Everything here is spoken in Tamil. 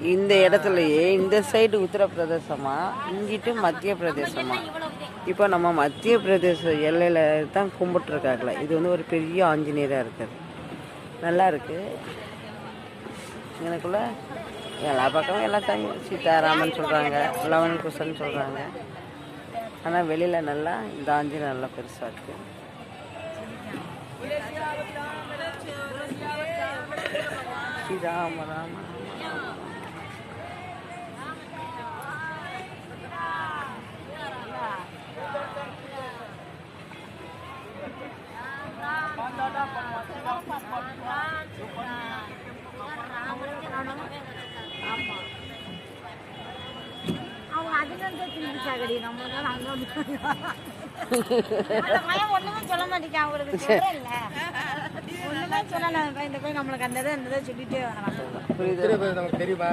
இந்த இடத்துலையே இந்த சைடு உத்தரப்பிரதேசமா, இங்கிட்டு மத்திய பிரதேசமா. இப்போ நம்ம மத்திய பிரதேச எல்லையில் தான் கும்பிட்டுருக்காங்களே. இது வந்து ஒரு பெரிய ஆஞ்சநேயராக இருக்குது, நல்லா இருக்குது. எனக்குள்ள எல்லா பக்கமும் எல்லா சாமி சீதாராமன் சொல்கிறாங்க, லவன் குசன் சொல்கிறாங்க. ஆனால் வெளியில் நல்லா இந்த ஆஞ்சநேயர் நல்லா பெருசாக இருக்குது. ஸ்ரீராம ராம ஒண்ணுமே சொல்ல மாட்டேங்க. அவங்களுக்கு சொல்றேன்ல, ஒண்ணுமே சொல்லல. இந்த போய் நம்மளுக்கு அந்த சொல்லிட்டே வரலாம். புரியுது. நமக்கு தெரியுமா?